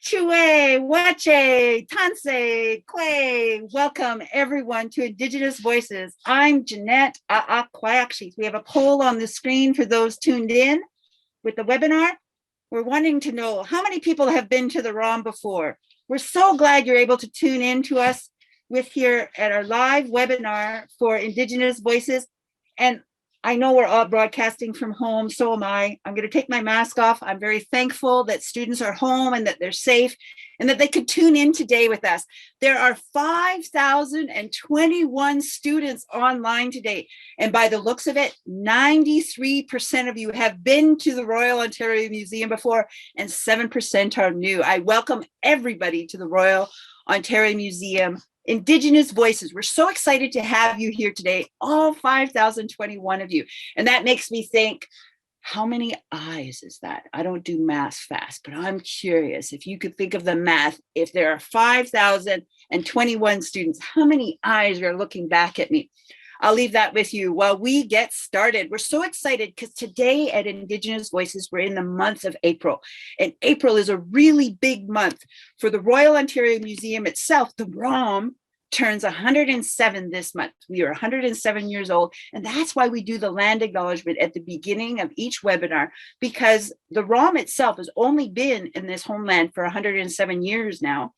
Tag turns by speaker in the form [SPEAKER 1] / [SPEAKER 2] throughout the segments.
[SPEAKER 1] Chue, Wache, Tanse, Kwe. Welcome everyone to Indigenous Voices. I'm Jeanette Kwakshis. We have a poll on the screen for those tuned in with the webinar. We're wanting to know how many people have been to the ROM before. We're so glad you're able to tune in to us with here at our live webinar for Indigenous Voices. And I know we're all broadcasting from home, so am I. I'm going to take my mask off. I'm very thankful that students are home and that they're safe and that they could tune in today with us. There are 5,021 students online today. And by the looks of it, 93% of you have been to the Royal Ontario Museum before and 7% are new. I welcome everybody to the Royal Ontario Museum. Indigenous Voices. We're so excited to have you here today, all 5,021 of you. And that makes me think, how many eyes is that? I don't do math fast, but I'm curious if you could think of the math. If there are 5,021 students, how many eyes are looking back at me? I'll leave that with you while we get started. We're so excited because today at Indigenous Voices, we're in the month of April. And April is a really big month for the Royal Ontario Museum itself. The ROM turns 107 this month. We are 107 years old. And that's why we do the land acknowledgement at the beginning of each webinar, because the ROM itself has only been in this homeland for 107 years now,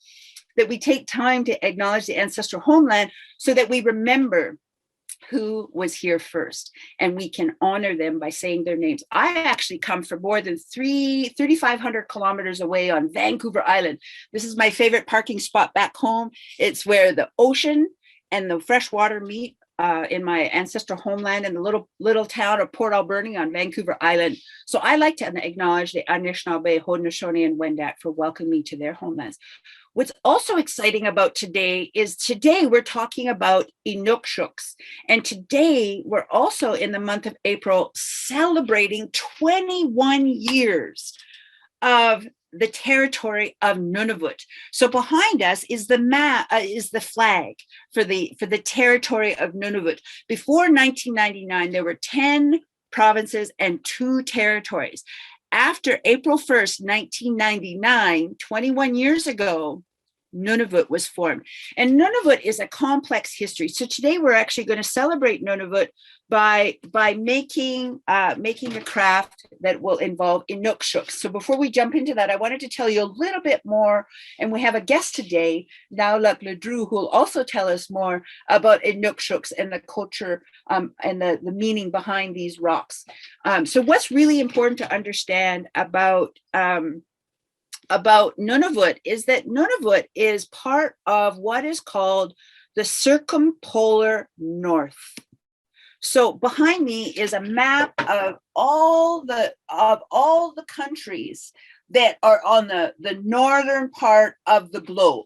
[SPEAKER 1] that we take time to acknowledge the ancestral homeland so that we remember who was here first, and we can honor them by saying their names. I actually come from more than 3,500 kilometers away on Vancouver Island. This is my favorite parking spot back home. It's where the ocean and the fresh water meet in my ancestral homeland in the little town of Port Alberni on Vancouver Island. So I like to acknowledge the Anishinaabe, Haudenosaunee, and Wendat for welcoming me to their homelands. What's also exciting about today is today we're talking about Inukjuks. And today we're also in the month of April celebrating 21 years of the territory of Nunavut. So behind us is the flag for the territory of Nunavut. Before 1999, there were 10 provinces and 2 territories. After April 1st, 1999, 21 years ago, Nunavut was formed. And Nunavut is a complex history. So today we're actually going to celebrate Nunavut by making a craft that will involve Inukjuks. So before we jump into that, I wanted to tell you a little bit more, and we have a guest today, Naulak Ledru, who will also tell us more about Inukjuks and the culture and the meaning behind these rocks. So what's really important to understand about Nunavut is that Nunavut is part of what is called the Circumpolar North. So behind me is a map of all the countries that are on the northern part of the globe.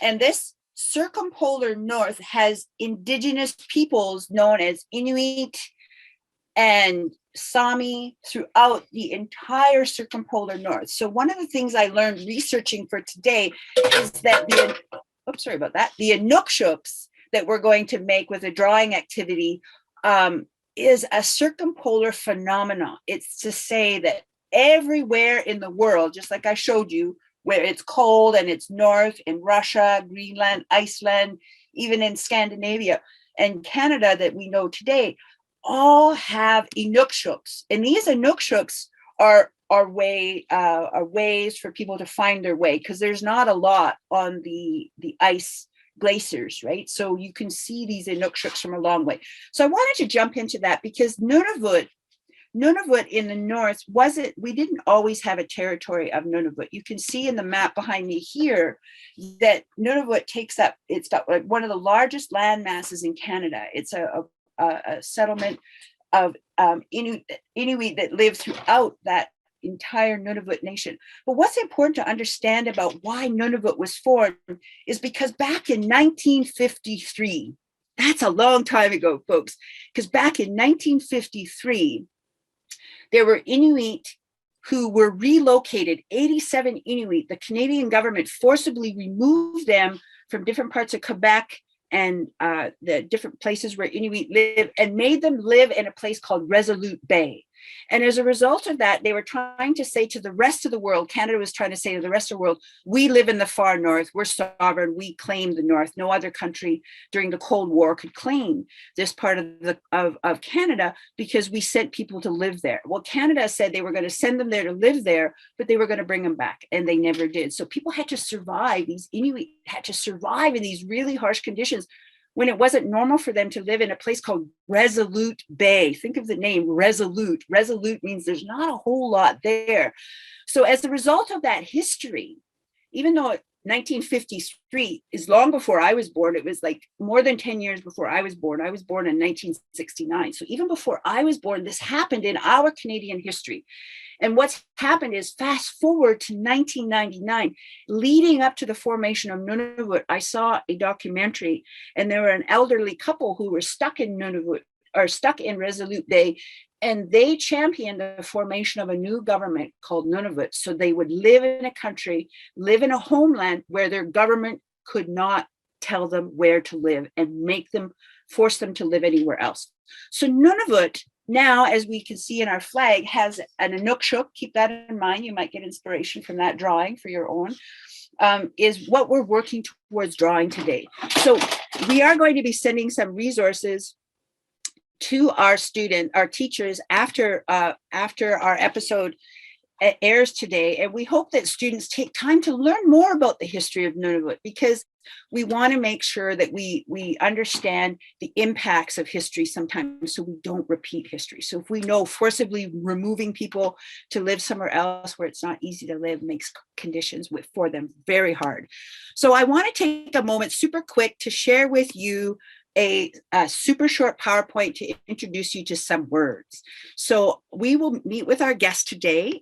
[SPEAKER 1] And this Circumpolar North has indigenous peoples known as Inuit and Sami throughout the entire Circumpolar North. So one of the things I learned researching for today is that the Inukjuks that we're going to make with a drawing activity is a circumpolar phenomenon. It's to say that everywhere in the world, just like I showed you, where it's cold and it's north in Russia, Greenland, Iceland, even in Scandinavia and Canada that we know today, all have Inukjuks. And these Inukjuks are ways for people to find their way, because there's not a lot on the ice glaciers, right? So you can see these Inukjuks from a long way. So I wanted to jump into that because Nunavut in the north we didn't always have a territory of Nunavut. You can see in the map behind me here that Nunavut it's got like one of the largest land masses in Canada. It's a settlement of Inuit that live throughout that entire Nunavut nation. But what's important to understand about why Nunavut was formed is because back in 1953, that's a long time ago, folks, because back in 1953, there were Inuit who were relocated, 87 Inuit. The Canadian government forcibly removed them from different parts of Quebec and the different places where Inuit live and made them live in a place called Resolute Bay. And as a result of that, they were trying to say to the rest of the world, Canada was trying to say to the rest of the world, we live in the far north, we're sovereign, we claim the north. No other country during the Cold War could claim this part of Canada because we sent people to live there. Well, Canada said they were going to send them there to live there, but they were going to bring them back, and they never did. So people had to survive, these Inuit had to survive in these really harsh conditions when it wasn't normal for them to live in a place called Resolute Bay. Think of the name Resolute. Resolute means there's not a whole lot there. So as a result of that history, even though 1953 is long before I was born, it was like more than 10 years before I was born. I was born in 1969. So even before I was born, this happened in our Canadian history. And what's happened is fast forward to 1999, leading up to the formation of Nunavut, I saw a documentary, and there were an elderly couple who were stuck in Nunavut, or stuck in Resolute Bay, and they championed the formation of a new government called Nunavut. So they would live in a country, live in a homeland where their government could not tell them where to live and force them to live anywhere else. So Nunavut now, as we can see in our flag, has an Inukshuk. Keep that in mind. You might get inspiration from that drawing for your own. Is what we're working towards drawing today. So we are going to be sending some resources to our teachers after our episode airs today. And we hope that students take time to learn more about the history of Nunavut, because we want to make sure that we understand the impacts of history sometimes, so we don't repeat history. So if we know forcibly removing people to live somewhere else where it's not easy to live makes conditions for them very hard. So I want to take a moment super quick to share with you a super short PowerPoint to introduce you to some words. So we will meet with our guest today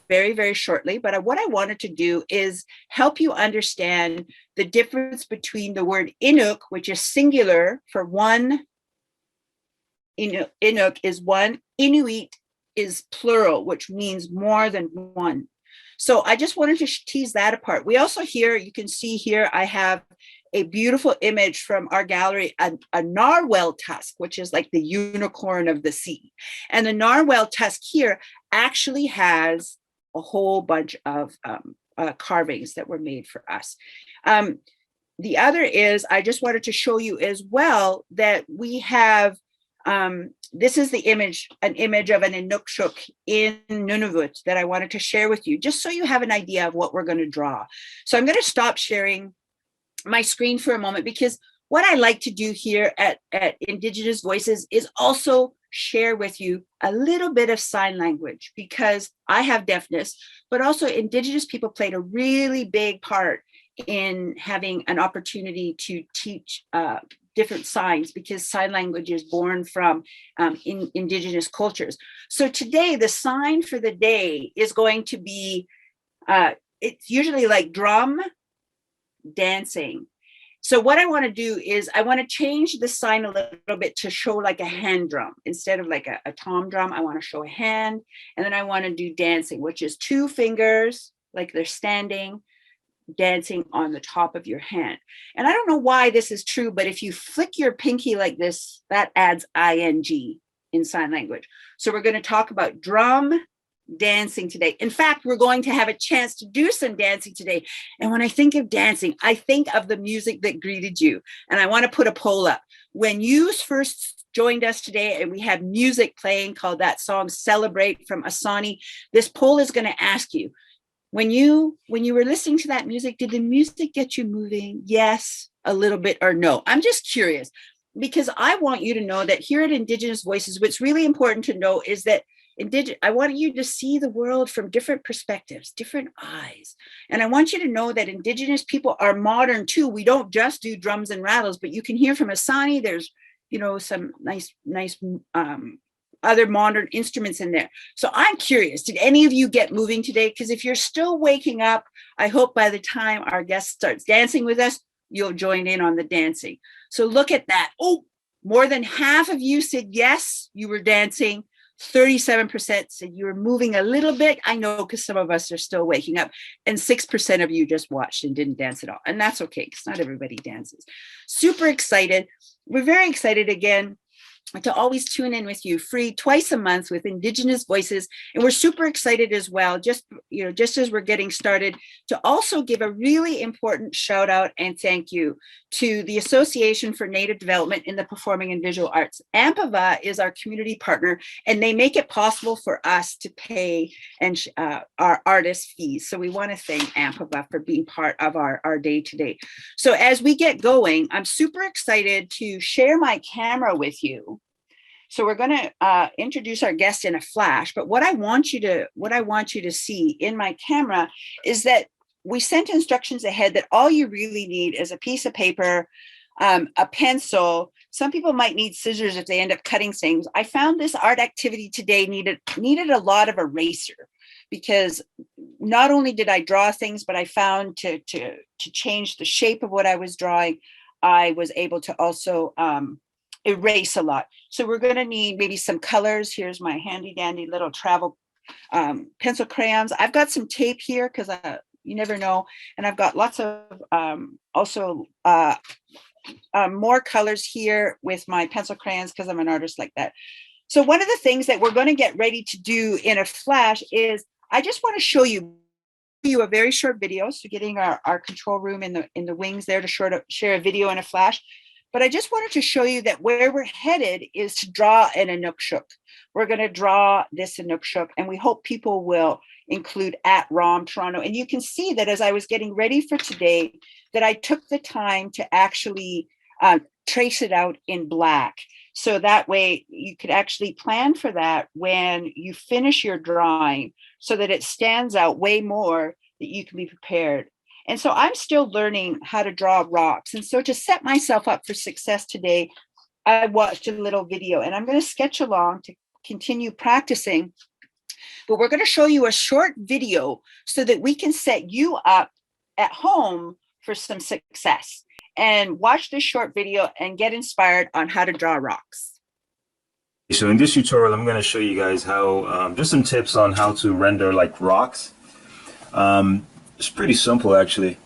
[SPEAKER 1] very, very shortly. But what I wanted to do is help you understand the difference between the word Inuk, which is singular for one. Inuk is one. Inuit is plural, which means more than one. So I just wanted to tease that apart. We also you can see here, I have a beautiful image from our gallery, a narwhal tusk, which is like the unicorn of the sea. And the narwhal tusk here actually has a whole bunch of carvings that were made for us. The other is, I just wanted to show you as well that we have, this is an image of an Inukshuk in Nunavut that I wanted to share with you, just so you have an idea of what we're going to draw. So I'm going to stop sharing my screen for a moment, because what I like to do here at Indigenous Voices is also share with you a little bit of sign language, because I have deafness, but also Indigenous people played a really big part in having an opportunity to teach different signs, because sign language is born from Indigenous cultures. So today, the sign for the day is going to be, it's usually like drum, dancing. So what I want to do is I want to change the sign a little bit to show like a hand drum. Instead of like a tom drum, I want to show a hand. And then I want to do dancing, which is 2 fingers, like they're standing, dancing on the top of your hand. And I don't know why this is true, but if you flick your pinky like this, that adds ing in sign language. So we're going to talk about drum dancing today. In fact, we're going to have a chance to do some dancing today. And when I think of dancing, I think of the music that greeted you. And I want to put a poll up. When you first joined us today and we had music playing called that song Celebrate from Asani, this poll is going to ask you, when you were listening to that music, did the music get you moving? Yes, a little bit, or no? I'm just curious, because I want you to know that here at Indigenous Voices, what's really important to know is that I want you to see the world from different perspectives, different eyes. And I want you to know that Indigenous people are modern too. We don't just do drums and rattles, but you can hear from Asani, there's, some nice other modern instruments in there. So I'm curious, did any of you get moving today? Because if you're still waking up, I hope by the time our guest starts dancing with us, you'll join in on the dancing. So look at that. Oh, more than half of you said yes, you were dancing. 37% said you were moving a little bit. I know, because some of us are still waking up. And 6% of you just watched and didn't dance at all. And that's okay, because not everybody dances. Super excited. We're very excited again to always tune in with you free twice a month with Indigenous voices. And we're super excited as well, just as we're getting started, to also give a really important shout out and thank you to the Association for Native Development in the Performing and Visual Arts. AMPAVA is our community partner, and they make it possible for us to pay our artist fees. So we want to thank AMPAVA for being part of our day today. So as we get going, I'm super excited to share my camera with you. So we're going to introduce our guest in a flash, but what I want you to see in my camera is that we sent instructions ahead that all you really need is a piece of paper, a pencil. Some people might need scissors if they end up cutting things. I found this art activity today needed a lot of eraser, because not only did I draw things, but I found to change the shape of what I was drawing, I was able to also erase a lot. So we're going to need maybe some colors. Here's my handy dandy little travel pencil crayons. I've got some tape here because you never know. And I've got lots of also more colors here with my pencil crayons because I'm an artist like that. So one of the things that we're going to get ready to do in a flash is I just want to show you a very short video. So getting our control room in the wings there to share a video in a flash. But I just wanted to show you that where we're headed is to draw an Inukshuk. We're going to draw this Inukshuk, and we hope people will include @ROM Toronto. And you can see that as I was getting ready for today, that I took the time to actually trace it out in black. So that way you could actually plan for that when you finish your drawing, so that it stands out way more, that you can be prepared. And so I'm still learning how to draw rocks. And so to set myself up for success today, I watched a little video, and I'm going to sketch along to continue practicing. But we're going to show you a short video so that we can set you up at home for some success. And watch this short video and get inspired on how to draw rocks.
[SPEAKER 2] So in this tutorial, I'm going to show you guys how, just some tips on how to render like rocks. It's pretty simple, actually.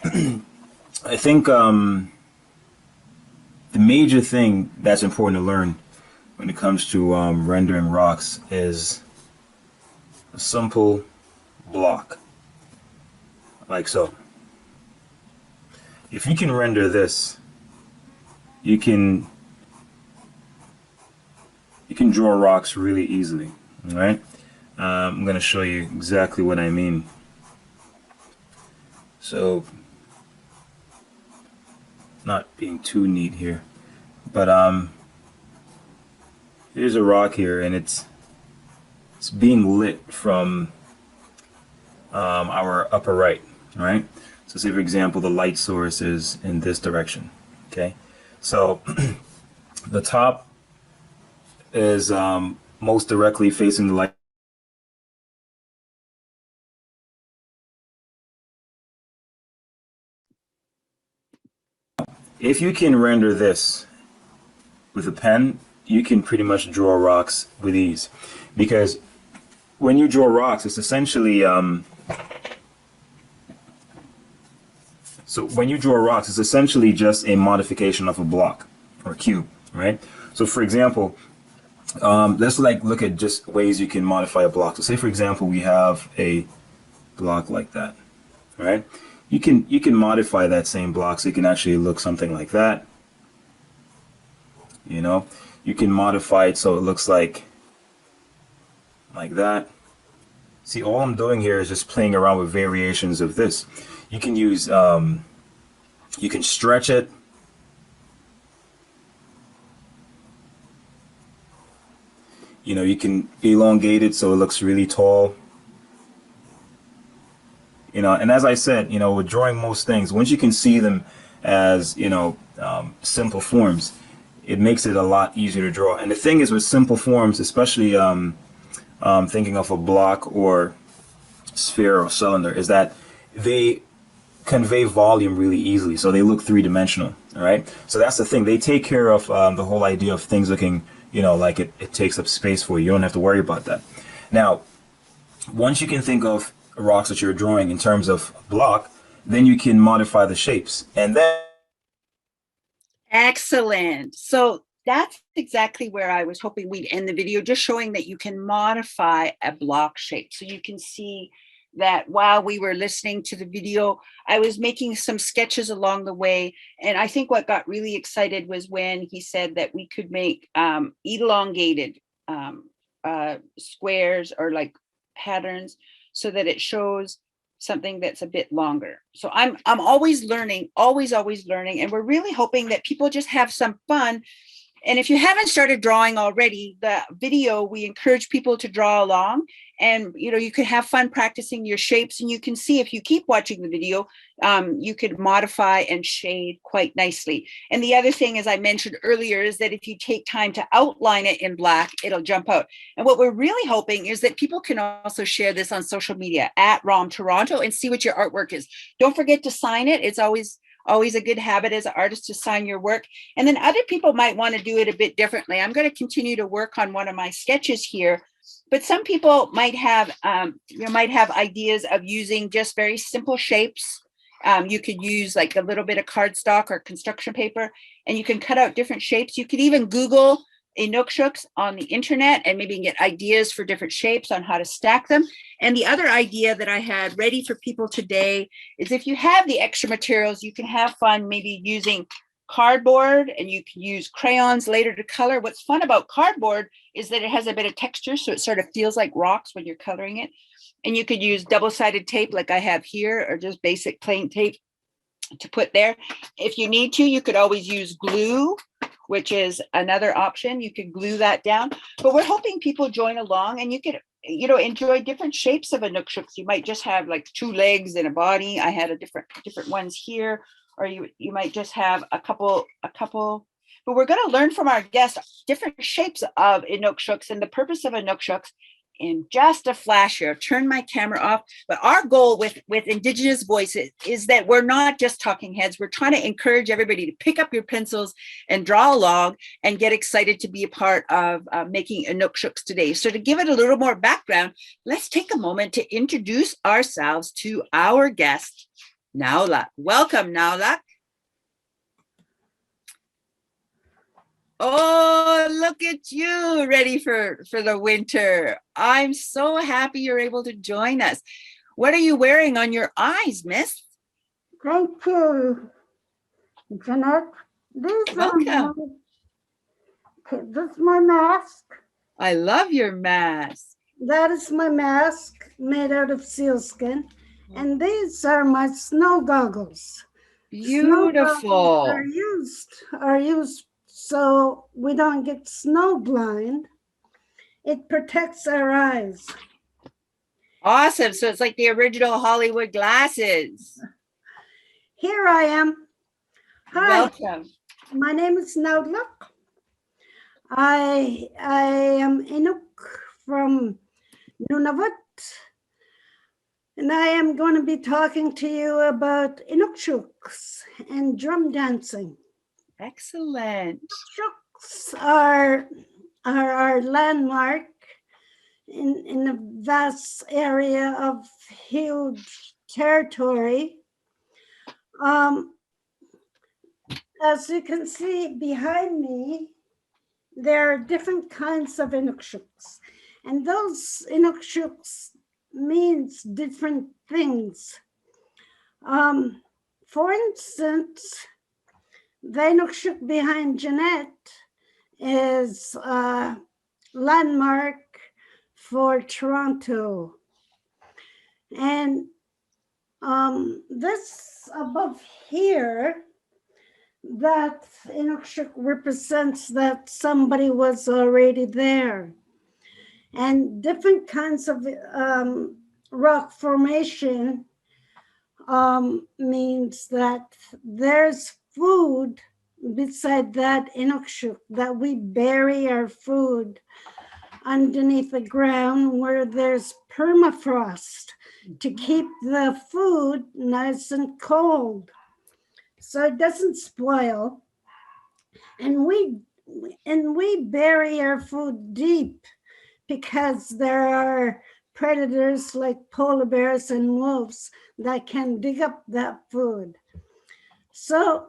[SPEAKER 2] I think the major thing that's important to learn when it comes to rendering rocks is a simple block, like so. If you can render this, you can draw rocks really easily. All right, I'm going to show you exactly what I mean. So, not being too neat here, but here's a rock here, and it's being lit from our upper right. All right. So, say for example, the light source is in this direction. Okay. So, the top is most directly facing the light. If you can render this with a pen, you can pretty much draw rocks with ease, because when you draw rocks, it's essentially just a modification of a block or cube, right? So for example, let's look at just ways you can modify a block. So say for example, we have a block like that, right? You can modify that same block so it can actually look something like that. You know, you can modify it so it looks like that. See, all I'm doing here is just playing around with variations of this. You can use, you can stretch it. You know, you can elongate it so it looks really tall. You know, and as I said, you know, with drawing most things, once you can see them as, you know, simple forms, it makes it a lot easier to draw. And the thing is with simple forms, especially thinking of a block or sphere or cylinder, is that they convey volume really easily. So they look three-dimensional, all right? So that's the thing. They take care of the whole idea of things looking, you know, like it takes up space for you. You don't have to worry about that. Now, once you can think of rocks that you're drawing in terms of block, then you can modify the shapes. And then
[SPEAKER 1] excellent. So that's exactly where I was hoping we'd end the video, just showing that you can modify a block shape. So you can see that while we were listening to the video, I was making some sketches along the way. And I think what got really excited was when he said that we could make elongated squares or like patterns so that it shows something that's a bit longer. So I'm always learning, always learning. And we're really hoping that people just have some fun. And if you haven't started drawing already, the video, we encourage people to draw along, and you could have fun practicing your shapes, and you can see if you keep watching the video, you could modify and shade quite nicely. And the other thing, as I mentioned earlier, is that if you take time to outline it in black, it'll jump out. And what we're really hoping is that people can also share this on social media at ROM Toronto and see what your artwork is. Don't forget to sign it. It's always a good habit as an artist to sign your work. And then other people might want to do it a bit differently. I'm going to continue to work on one of my sketches here, but some people might have ideas of using just very simple shapes. You could use like a little bit of cardstock or construction paper, and you can cut out different shapes. You could even Google Inukshuk on the internet and maybe get ideas for different shapes on how to stack them. And the other idea that I had ready for people today is, if you have the extra materials, you can have fun maybe using cardboard, and you can use crayons later to color. What's fun about cardboard is that it has a bit of texture, so it sort of feels like rocks when you're coloring it. And you could use double-sided tape like I have here, or just basic plain tape to put there. If you need to, you could always use glue, which is another option. You could glue that down. But we're hoping people join along, and you could enjoy different shapes of Inukshuks. You might just have like 2 legs and a body. I had a different ones here, or you might just have a couple. But we're going to learn from our guests different shapes of Inukshuks, and the purpose of Inukshuks in just a flash here. Turn my camera off. But our goal with Indigenous Voices is that we're not just talking heads. We're trying to encourage everybody to pick up your pencils and draw along and get excited to be a part of making Inukshuks today. So to give it a little more background, let's take a moment to introduce ourselves to our guest, Naulak. Welcome, Naulak. Oh, look at you, ready for the winter. I'm so happy you're able to join us. What are you wearing on your eyes, miss?
[SPEAKER 3] Thank you, Jeanette.
[SPEAKER 1] Welcome.
[SPEAKER 3] This is my mask.
[SPEAKER 1] I love your mask.
[SPEAKER 3] That is my mask made out of sealskin. And these are my snow goggles.
[SPEAKER 1] Beautiful.
[SPEAKER 3] Snow goggles are used so we don't get snow blind. It protects our eyes.
[SPEAKER 1] Awesome. So it's like the original Hollywood glasses.
[SPEAKER 3] Here I am. Hi.
[SPEAKER 1] Welcome.
[SPEAKER 3] My name is Naulak. I am Inuk from Nunavut, and I am going to be talking to you about Inukshuks and drum dancing.
[SPEAKER 1] Excellent.
[SPEAKER 3] Inukshuks are our landmark in a vast area of huge territory. As you can see behind me, there are different kinds of Inukshuks, and those Inukshuks means different things. For instance, the Inukshuk behind Jeanette is a landmark for Toronto. And this above here, that Inukshuk represents that somebody was already there. And different kinds of rock formation means that there's food beside that Inukshuk, that we bury our food underneath the ground where there's permafrost to keep the food nice and cold so it doesn't spoil. And we bury our food deep because there are predators like polar bears and wolves that can dig up that food. So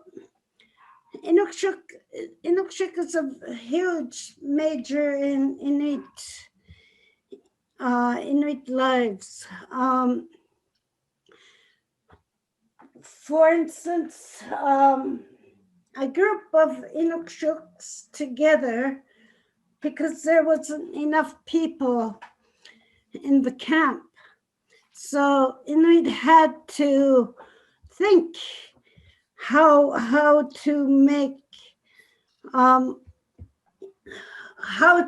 [SPEAKER 3] Inukshuk, Inukshuk is a huge major in Inuit lives. For instance, a group of Inukshuks together because there wasn't enough people in the camp. So Inuit had to think how to make how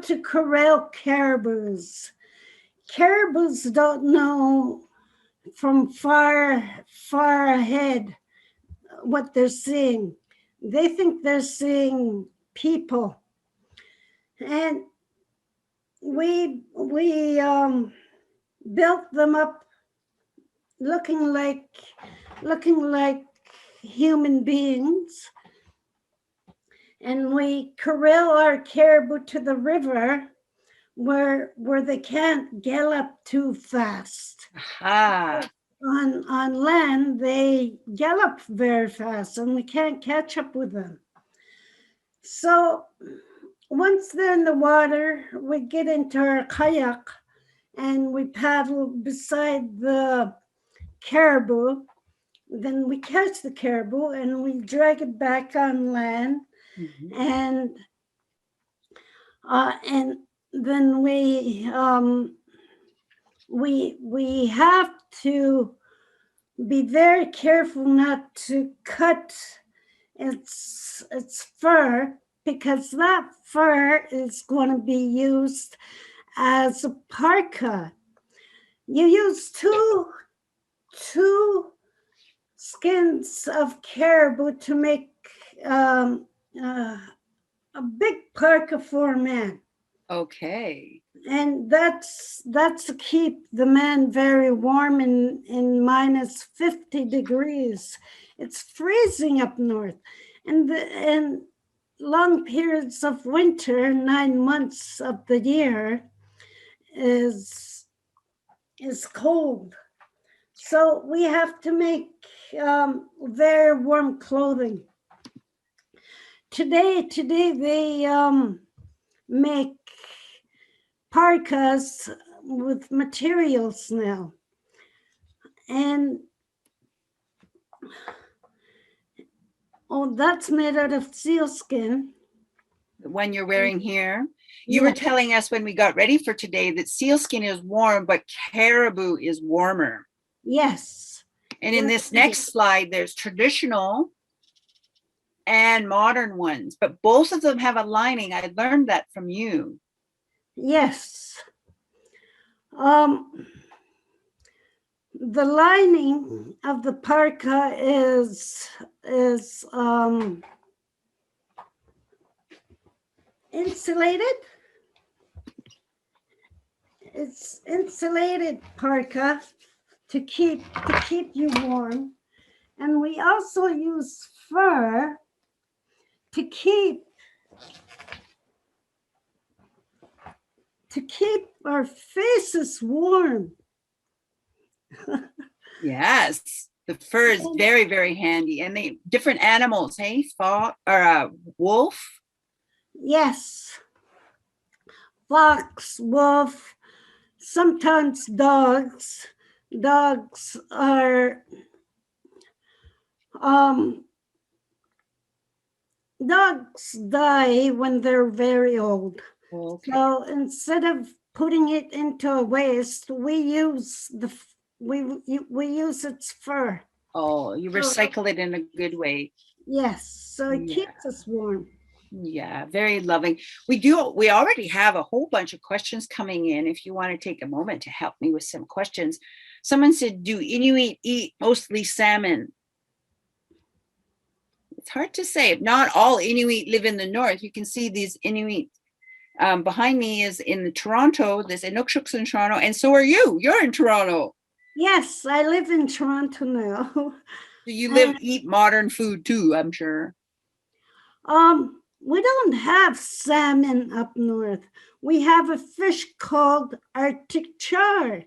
[SPEAKER 3] to corral caribous. Caribous don't know from far ahead what they're seeing. They think they're seeing people, and we built them up looking like human beings, and we corral our caribou to the river where they can't gallop too fast.
[SPEAKER 1] Ah,
[SPEAKER 3] On land, they gallop very fast, and we can't catch up with them. So once they're in the water, we get into our kayak and we paddle beside the caribou. Then we catch the caribou and we drag it back on land, and then we have to be very careful not to cut its fur, because that fur is going to be used as a parka. You use two skins of caribou to make a big parka for a man.
[SPEAKER 1] okay.
[SPEAKER 3] And that's to keep the man very warm in minus 50 degrees. It's freezing up north, and long periods of winter, 9 months of the year, is cold. So we have to make very warm clothing. Today they make parkas with materials now, and that's made out of sealskin.
[SPEAKER 1] The one you're wearing here. You were telling us when we got ready for today that sealskin is warm, but caribou is warmer.
[SPEAKER 3] Yes.
[SPEAKER 1] And in this next slide, there's traditional and modern ones, but both of them have a lining. I learned that from you.
[SPEAKER 3] Yes. The lining of the parka is insulated. It's insulated parka to keep you warm, and we also use fur to keep our faces warm.
[SPEAKER 1] Yes, the fur is very, very handy, and they different animals. Hey, fox or a wolf.
[SPEAKER 3] Yes, fox, wolf, sometimes dogs. Dogs are dogs die when they're very old.
[SPEAKER 1] Okay.
[SPEAKER 3] So instead of putting it into a waste, we use we use its fur.
[SPEAKER 1] Oh, you recycle it in a good way.
[SPEAKER 3] Yes, so it keeps us warm.
[SPEAKER 1] Yeah, very loving. We already have a whole bunch of questions coming in. If you want to take a moment to help me with some questions. Someone said, do Inuit eat mostly salmon? It's hard to say. Not all Inuit live in the north. You can see these Inuit behind me is in the Toronto. There's Inukshuks in Toronto, and so are you. You're in Toronto.
[SPEAKER 3] Yes, I live in Toronto now.
[SPEAKER 1] So you eat modern food too, I'm sure.
[SPEAKER 3] We don't have salmon up north. We have a fish called Arctic char.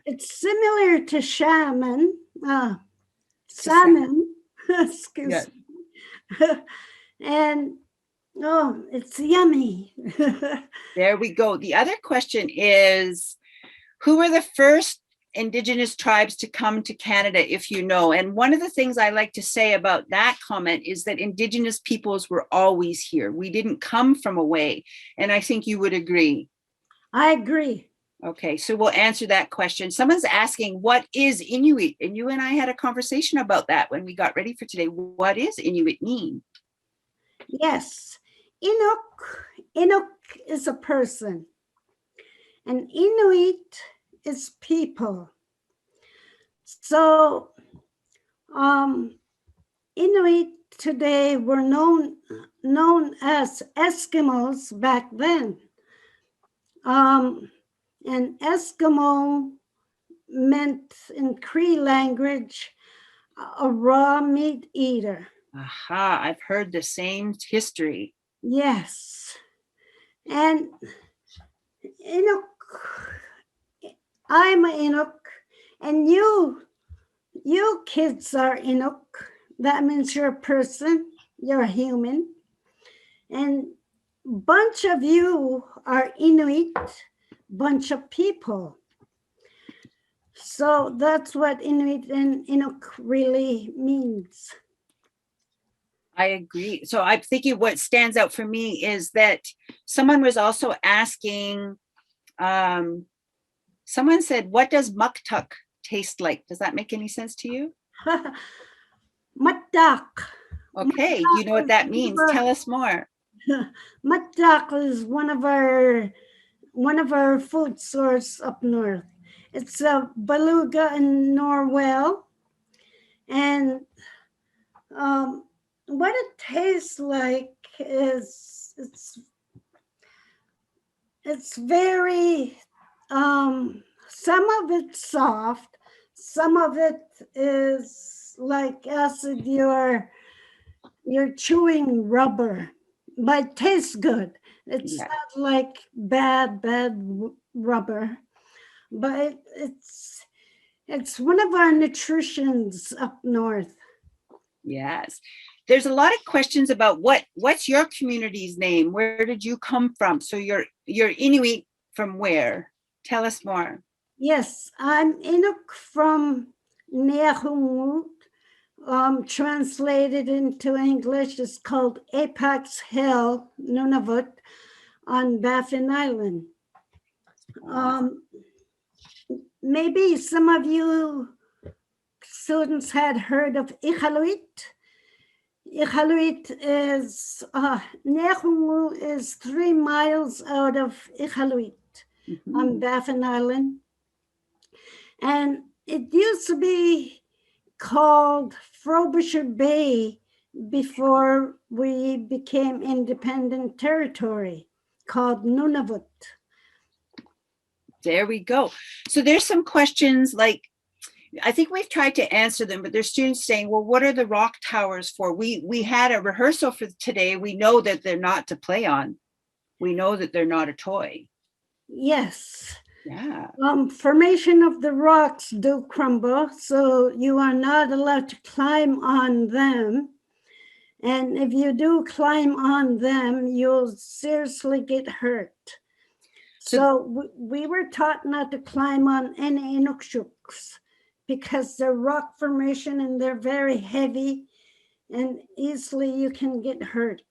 [SPEAKER 3] It's similar to salmon. Excuse me. And oh, it's yummy.
[SPEAKER 1] There we go. The other question is, who were the first Indigenous tribes to come to Canada, if you know? And one of the things I like to say about that comment is that Indigenous peoples were always here. We didn't come from away. And I think you would agree.
[SPEAKER 3] I agree.
[SPEAKER 1] Okay, so we'll answer that question. Someone's asking, what is Inuit? And you and I had a conversation about that when we got ready for today. What does Inuit mean?
[SPEAKER 3] Yes. Inuk is a person, and Inuit is people. So Inuit today were known as Eskimos back then. And Eskimo meant in Cree language a raw meat eater.
[SPEAKER 1] Aha, I've heard the same history.
[SPEAKER 3] Yes. And Inuk, I'm an Inuk, and you kids are Inuk. That means you're a person, you're a human. And bunch of you are Inuit, bunch of people. So that's what Inuit and Inuk really means.
[SPEAKER 1] I agree. So I'm thinking what stands out for me is that someone was also asking, someone said, what does muktuk taste like? Does that make any sense to you?
[SPEAKER 3] Matak.
[SPEAKER 1] Okay, you know what that means. Tell us more.
[SPEAKER 3] Matak is one of our food source up north. It's a beluga in Norwell, and what it tastes like is it's very some of it's soft, some of it is like acid you're chewing rubber, but it tastes good. It's
[SPEAKER 1] Yeah.
[SPEAKER 3] not like bad rubber, but it's one of our nutritions up north.
[SPEAKER 1] Yes. There's a lot of questions about what's your community's name? Where did you come from? So you're Inuit from where? Tell us more.
[SPEAKER 3] Yes, I'm Inuk from Nehungut. Translated into English, is called Apex Hill, Nunavut, on Baffin Island. Maybe some of you students had heard of Iqaluit. Iqaluit is, Nehungut is 3 miles out of Iqaluit on Baffin Island. And it used to be called Frobisher Bay before we became independent territory, called Nunavut.
[SPEAKER 1] There we go. So there's some questions like, I think we've tried to answer them, but there's students saying, well, what are the rock towers for? We had a rehearsal for today. We know that they're not to play on. We know that they're not a toy.
[SPEAKER 3] Yes.
[SPEAKER 1] Yeah.
[SPEAKER 3] Formation of the rocks do crumble, so you are not allowed to climb on them. And if you do climb on them, you'll seriously get hurt. So we were taught not to climb on any Inukshuks because they're rock formation and they're very heavy and easily you can get hurt.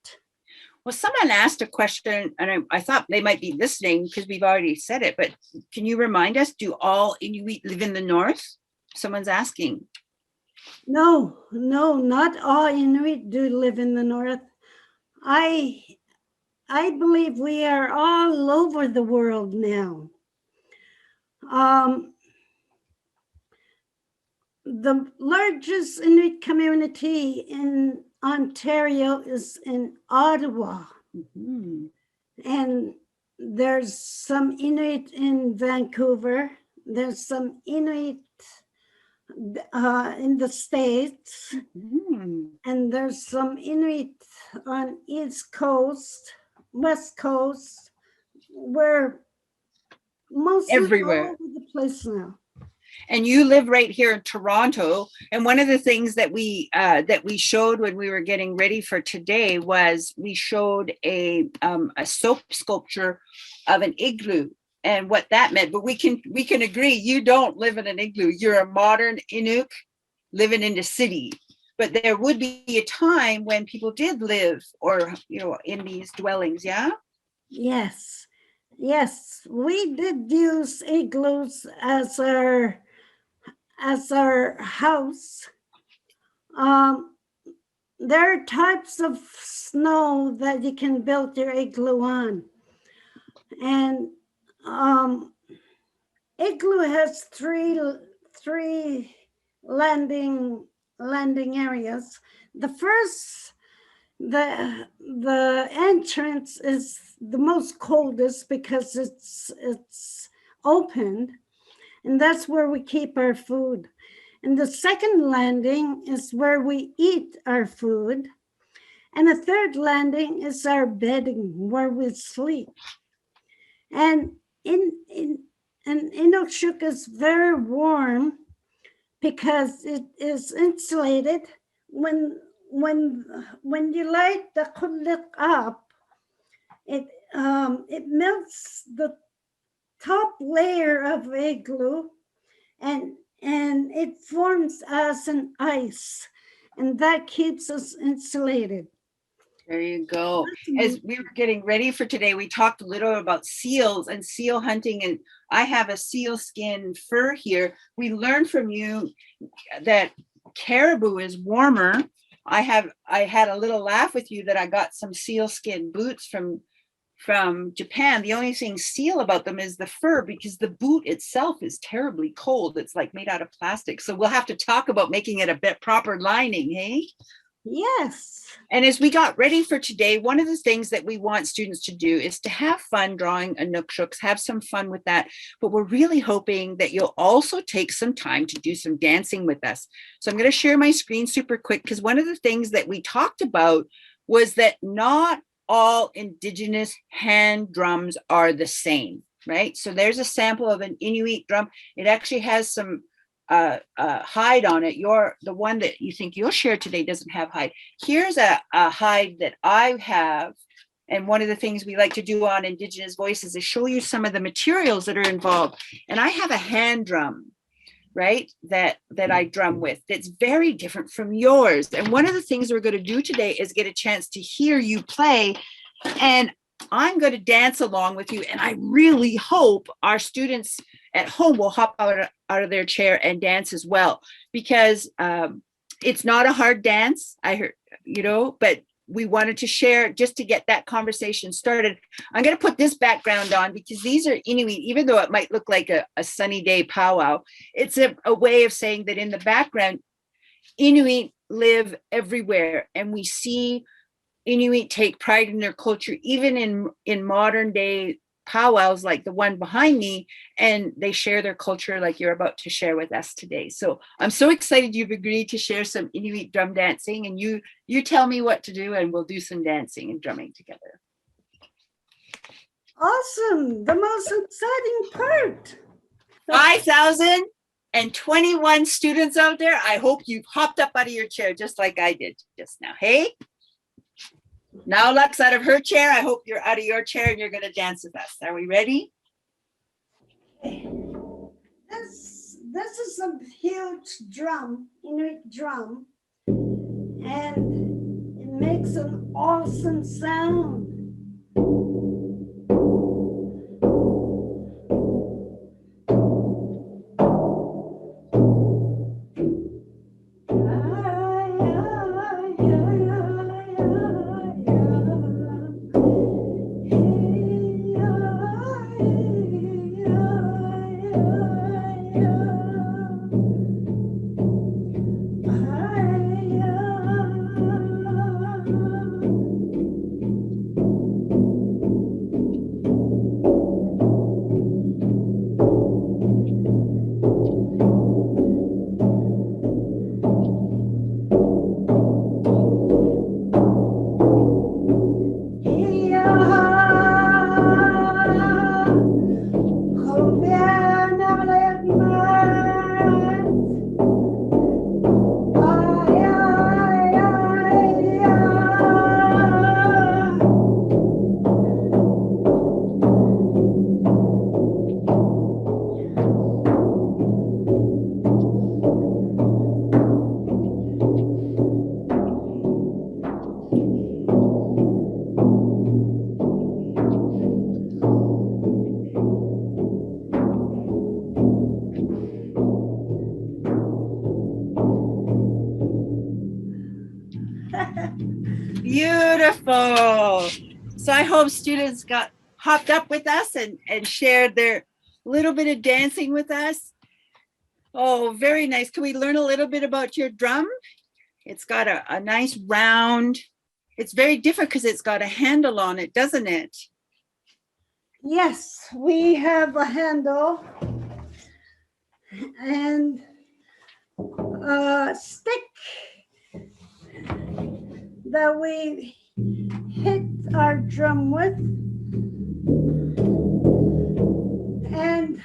[SPEAKER 1] Well, someone asked a question and I thought they might be listening because we've already said it, but can you remind us, do all Inuit live in the north? Someone's asking.
[SPEAKER 3] No, not all Inuit do live in the north. I believe we are all over the world now. The largest Inuit community in Ontario is in Ottawa.
[SPEAKER 1] Mm-hmm.
[SPEAKER 3] And there's some Inuit in Vancouver. There's some Inuit in the States.
[SPEAKER 1] Mm-hmm.
[SPEAKER 3] And there's some Inuit on East Coast, West Coast. We're mostly
[SPEAKER 1] Everywhere.
[SPEAKER 3] all over the place now.
[SPEAKER 1] And you live right here in Toronto. And one of the things that we showed when we were getting ready for today was we showed a soap sculpture of an igloo and what that meant. But we can agree, you don't live in an igloo. You're a modern Inuk living in the city. But there would be a time when people did live, or in these dwellings. Yeah.
[SPEAKER 3] Yes, we did use igloos as our house. There are types of snow that you can build your igloo on. And igloo has three landing areas. The first, the entrance is the most coldest because it's opened, and that's where we keep our food. And the second landing is where we eat our food. And the third landing is our bedding, where we sleep. And Inukshuk is very warm because it is insulated. When you light the kulik up, it melts the top layer of igloo, and it forms as an ice, and that keeps us insulated.
[SPEAKER 1] There you go. As we were getting ready for today, we talked a little about seals and seal hunting, and I have a seal skin fur here. We learned from you that caribou is warmer. I had a little laugh with you that I got some seal skin boots from Japan. The only thing seal about them is the fur, because the boot itself is terribly cold. It's like made out of plastic. So we'll have to talk about making it a bit proper lining, hey?
[SPEAKER 3] Yes.
[SPEAKER 1] And as we got ready for today, one of the things that we want students to do is to have fun drawing Inukshuks, have some fun with that. But we're really hoping that you'll also take some time to do some dancing with us. So I'm going to share my screen super quick, because one of the things that we talked about was that not all Indigenous hand drums are the same, right? So there's a sample of an Inuit drum. It actually has some hide on it. The one that you think you'll share today doesn't have hide. Here's a hide that I have. And one of the things we like to do on Indigenous Voices is show you some of the materials that are involved. And I have a hand drum, right, that I drum with that's very different from yours. And one of the things we're going to do today is get a chance to hear you play, and I'm going to dance along with you. And I really hope our students at home will hop out of their chair and dance as well, because it's not a hard dance, I heard, but we wanted to share just to get that conversation started. I'm going to put this background on because these are Inuit, even though it might look like a sunny day powwow. It's a way of saying that in the background, Inuit live everywhere, and we see Inuit take pride in their culture, even in modern day powwows like the one behind me, and they share their culture like you're about to share with us today. So I'm so excited you've agreed to share some Inuit drum dancing, and you tell me what to do and we'll do some dancing and drumming together.
[SPEAKER 3] Awesome. The most exciting part.
[SPEAKER 1] 5,021 students out there. I hope you've hopped up out of your chair just like I did just now. Hey? Now Lux out of her chair. I hope you're out of your chair and you're going to dance with us. Are we ready?
[SPEAKER 3] This is a huge drum, Inuit drum, and it makes an awesome sound.
[SPEAKER 1] Beautiful. So I hope students got hopped up with us and shared their little bit of dancing with us. Oh, very nice. Can we learn a little bit about your drum? It's got a nice round. It's very different because it's got a handle on it, doesn't it?
[SPEAKER 3] Yes, we have a handle and a stick that we hit our drum with. And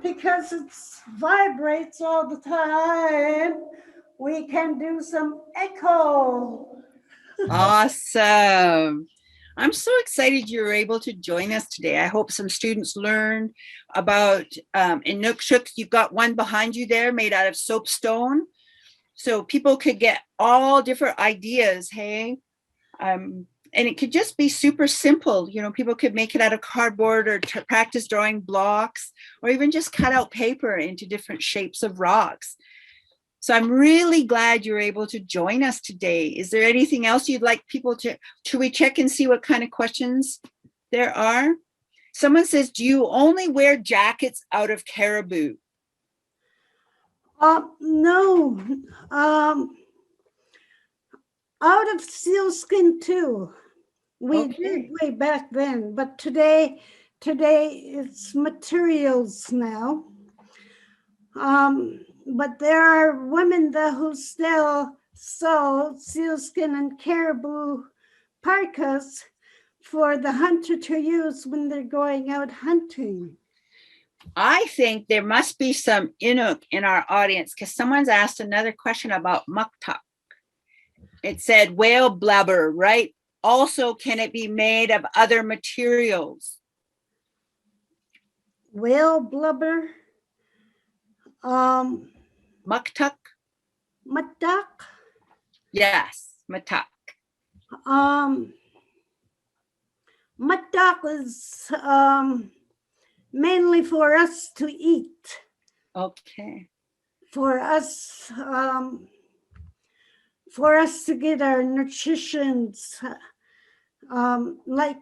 [SPEAKER 3] because it vibrates all the time, we can do some echo.
[SPEAKER 1] Awesome. I'm so excited you were able to join us today. I hope some students learned about Inukshuk. You've got one behind you there made out of soapstone. So people could get all different ideas, hey? And it could just be super simple. You know, people could make it out of cardboard or practice drawing blocks, or even just cut out paper into different shapes of rocks. So I'm really glad you're able to join us today. Is there anything else you'd like people to, should we check and see what kind of questions there are? Someone says, do you only wear jackets out of caribou?
[SPEAKER 3] No, out of sealskin too. We did way back then, but today it's materials now. But there are women who still sew sealskin and caribou parkas for the hunter to use when they're going out hunting.
[SPEAKER 1] I think there must be some Inuk in our audience because someone's asked another question about muktuk. It said whale blubber, right? Also, can it be made of other materials?
[SPEAKER 3] Whale blubber,
[SPEAKER 1] Muktuk?
[SPEAKER 3] matak,
[SPEAKER 1] Yes, matak.
[SPEAKER 3] matak is mainly for us to eat.
[SPEAKER 1] Okay.
[SPEAKER 3] For us to get our nutritions, like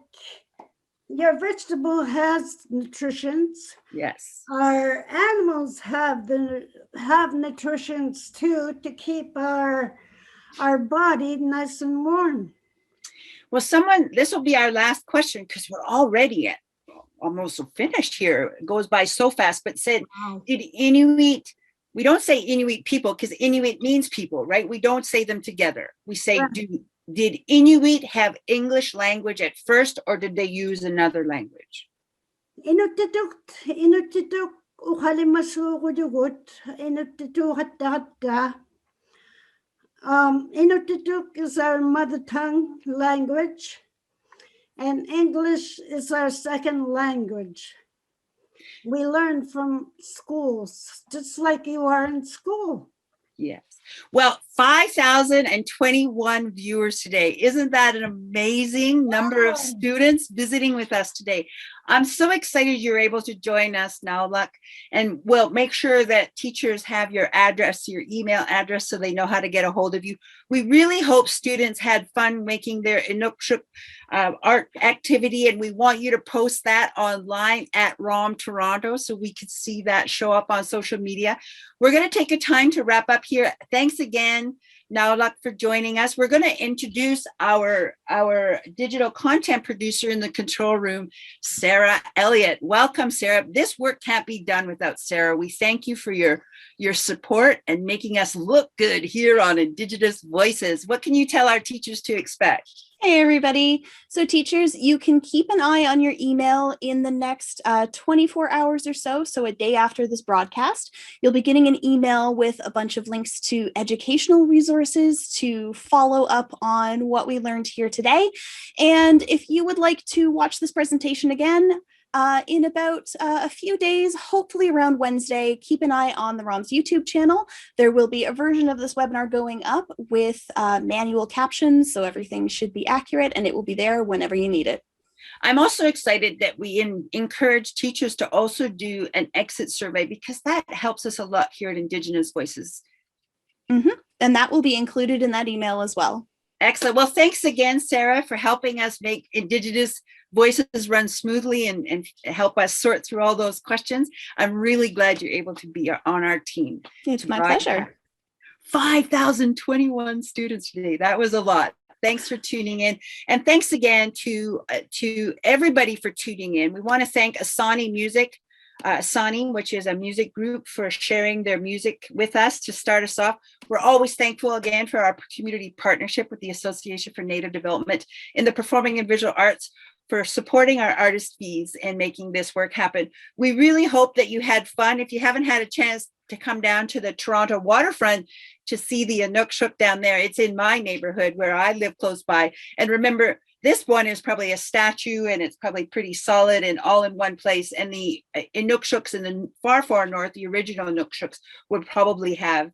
[SPEAKER 3] your vegetable has nutritions.
[SPEAKER 1] Yes.
[SPEAKER 3] Our animals have nutritions too to keep our body nice and warm.
[SPEAKER 1] Well, this will be our last question because we're already at almost finished here. It goes by so fast, but said, did Inuit, we don't say Inuit people because Inuit means people, right? We don't say them together. We say, did Inuit have English language at first, or did they use another language?
[SPEAKER 3] Inuktitut ukhalimasugudut inuktituhatta. Inuktitut is our mother tongue language, and English is our second language. We learn from schools, just like you are in school.
[SPEAKER 1] Yes. Well, 5,021 viewers today. Isn't that an amazing number of students visiting with us today? I'm so excited you're able to join us now, Luck. And we'll make sure that teachers have your address, your email address, so they know how to get a hold of you. We really hope students had fun making their Inukshuk art activity, and we want you to post that online at ROM Toronto so we could see that show up on social media. We're going to take a time to wrap up here. Thanks again, Naulak, for joining us. We're going to introduce our digital content producer in the control room, Sarah Elliott. Welcome, Sarah. This work can't be done without Sarah. We thank you for your support and making us look good here on Indigenous Voices. What can you tell our teachers to expect?
[SPEAKER 4] Hey, everybody. So teachers, you can keep an eye on your email in the next 24 hours or so. So a day after this broadcast, you'll be getting an email with a bunch of links to educational resources to follow up on what we learned here today. And if you would like to watch this presentation again, in about a few days, hopefully around Wednesday, keep an eye on the ROM's YouTube channel. There will be a version of this webinar going up with manual captions, so everything should be accurate, and it will be there whenever you need it.
[SPEAKER 1] I'm also excited that we encourage teachers to also do an exit survey because that helps us a lot here at Indigenous Voices.
[SPEAKER 4] And that will be included in that email as well.
[SPEAKER 1] Excellent. Well, thanks again, Sarah, for helping us make Indigenous Voices run smoothly and help us sort through all those questions. I'm really glad you're able to be on our team.
[SPEAKER 4] It's my
[SPEAKER 1] Right.
[SPEAKER 4] pleasure.
[SPEAKER 1] 5,021 students today. That was a lot. Thanks for tuning in. And thanks again to everybody for tuning in. We want to thank Asani Music, Asani, which is a music group, for sharing their music with us to start us off. We're always thankful again for our community partnership with the Association for Native Development in the Performing and Visual Arts, for supporting our artist fees and making this work happen. We really hope that you had fun. If you haven't had a chance to come down to the Toronto waterfront to see the Inukshuk down there, it's in my neighborhood where I live close by. And remember, this one is probably a statue and it's probably pretty solid and all in one place. And the Inukshuks in the far, far north, the original Inukshuks, would probably have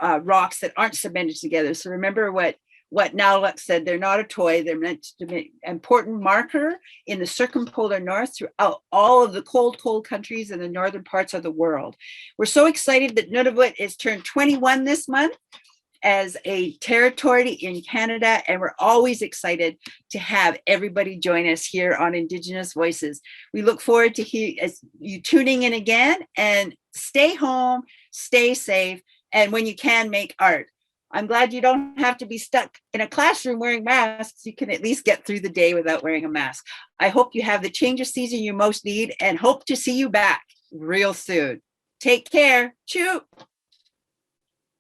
[SPEAKER 1] rocks that aren't cemented together. So remember what Nowluk said, they're not a toy, they're meant to be an important marker in the circumpolar north throughout all of the cold countries in the northern parts of the world. We're so excited that Nunavut is turned 21 this month as a territory in Canada, and we're always excited to have everybody join us here on Indigenous Voices. We look forward to you tuning in again, and stay home, stay safe, and when you can, make art. I'm glad you don't have to be stuck in a classroom wearing masks. You can at least get through the day without wearing a mask. I hope you have the change of season you most need and hope to see you back real soon. Take care. Choo.